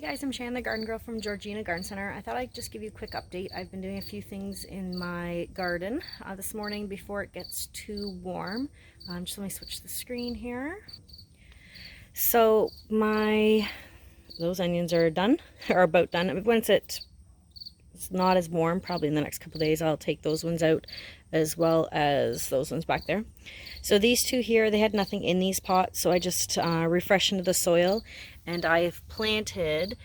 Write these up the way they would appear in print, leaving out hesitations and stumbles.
guys, I'm Shannon, the garden girl from Georgina Garden Center. I thought I'd just give you a quick update. I've been doing a few things in my garden this morning before it gets too warm. Just let me switch the screen here. So those onions are done, or about done. Once it's not as warm, probably in the next couple days, I'll take those ones out as well as those ones back there. So these two here, they had nothing in these pots, so I just refreshed the soil, and I've planted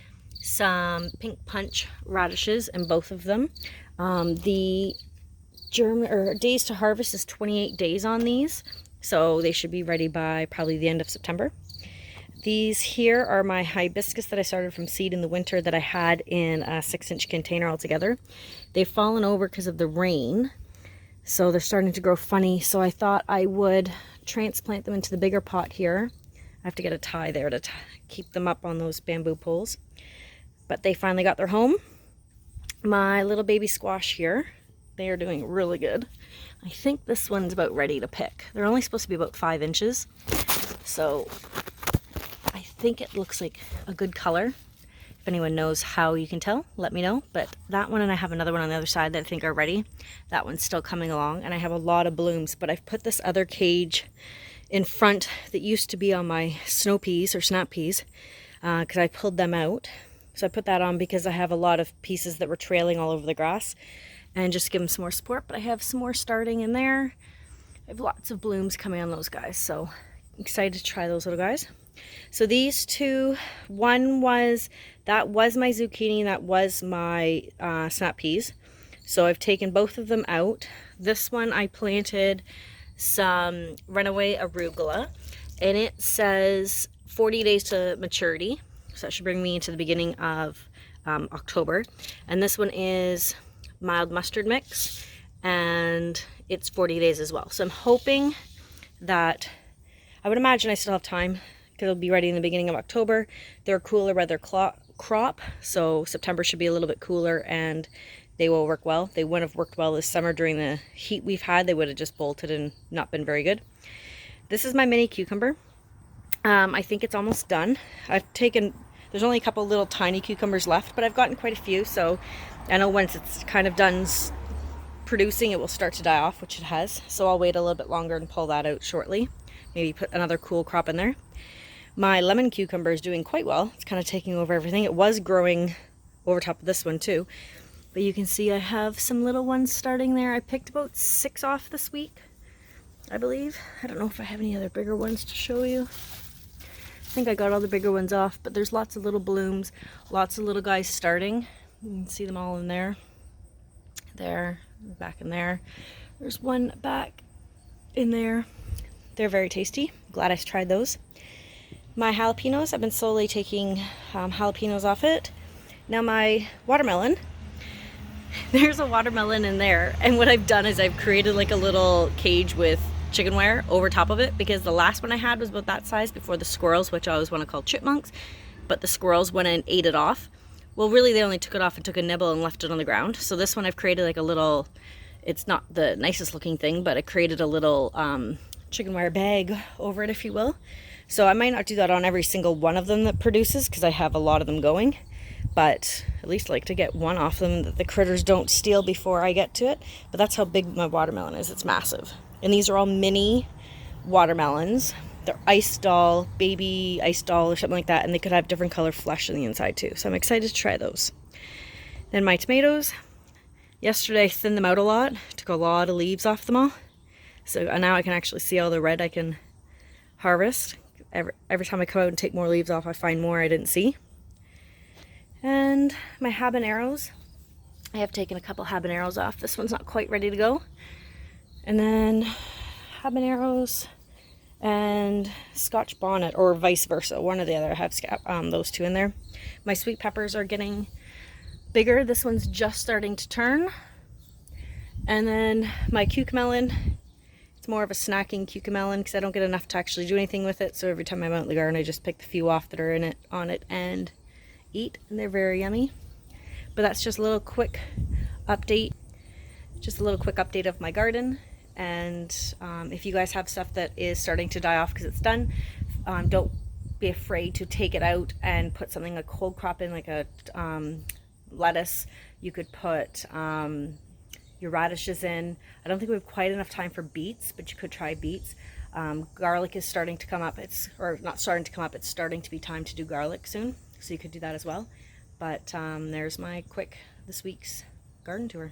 some pink punch radishes in both of them. The days to harvest is 28 days on these, so they should be ready by probably the end of September. These here are my hibiscus that I started from seed in the winter that I had in a 6-inch container altogether. They've fallen over because of the rain, so they're starting to grow funny. So I thought I would transplant them into the bigger pot here. I have to get a tie there to keep them up on those bamboo poles. But they finally got their home. My little baby squash here, they are doing really good. I think this one's about ready to pick. They're only supposed to be about 5 inches. So I think it looks like a good color. If anyone knows how you can tell, let me know. But that one, and I have another one on the other side that I think are ready. That one's still coming along, and I have a lot of blooms. But I've put this other cage in front that used to be on my snow peas or snap peas because I pulled them out. So I put that on because I have a lot of pieces that were trailing all over the grass, and just give them some more support. But I have some more starting in there. I have lots of blooms coming on those guys, so I'm excited to try those little guys. So these two, that was my zucchini, that was my snap peas. So I've taken both of them out. This one I planted some Runaway Arugula, and it says 40 days to maturity. So that should bring me into the beginning of October. And this one is mild mustard mix, and it's 40 days as well. So I'm hoping that, I would imagine I still have time, it'll be ready in the beginning of October. They're a cooler weather crop, so September should be a little bit cooler and they will work well. They wouldn't have worked well this summer during the heat we've had. They would have just bolted and not been very good. This is my mini cucumber. I think it's almost done. There's only a couple little tiny cucumbers left, but I've gotten quite a few, so I know once it's kind of done producing, it will start to die off, which it has. So I'll wait a little bit longer and pull that out shortly. Maybe put another cool crop in there. My lemon cucumber is doing quite well. It's kind of taking over everything. It was growing over top of this one too. But you can see I have some little ones starting there. I picked about 6 off this week, I believe. I don't know if I have any other bigger ones to show you. I think I got all the bigger ones off, but there's lots of little blooms, lots of little guys starting. You can see them all in there. There, back in there. There's one back in there. They're very tasty. Glad I tried those. My jalapenos, I've been slowly taking jalapenos off it. Now my watermelon, there's a watermelon in there, and what I've done is I've created like a little cage with chicken wire over top of it, because the last one I had was about that size before the squirrels, which I always want to call chipmunks, but the squirrels went and ate it off. Well, really they only took it off and took a nibble and left it on the ground. So this one I've created like a little, it's not the nicest looking thing, but I created a little chicken wire bag over it, if you will. So I might not do that on every single one of them that produces, because I have a lot of them going, but at least like to get one off them that the critters don't steal before I get to it. But that's how big my watermelon is. It's massive. And these are all mini watermelons. They're ice doll, baby ice doll or something like that, and they could have different color flesh on the inside too. So I'm excited to try those. Then my tomatoes. Yesterday I thinned them out a lot, took a lot of leaves off them all. So now I can actually see all the red I can harvest. Every time I come out and take more leaves off, I find more I didn't see. And my habaneros, I have taken a couple habaneros off. This one's not quite ready to go. And then habaneros and Scotch bonnet, or vice versa, one or the other. I have those two in there. My sweet peppers are getting bigger. This one's just starting to turn. And then my cucamelon, it's more of a snacking cucamelon because I don't get enough to actually do anything with it. So every time I'm out in the garden, I just pick the few off that are on it and eat, and they're very yummy. But that's just a little quick update. Just a little quick update of my garden. And if you guys have stuff that is starting to die off because it's done, don't be afraid to take it out and put something, a cold crop in, like a lettuce. You could put your radishes in. I don't think we have quite enough time for beets, but you could try beets. Garlic is starting to come up. It's starting to be time to do garlic soon, so you could do that as well. But there's my quick this week's garden tour.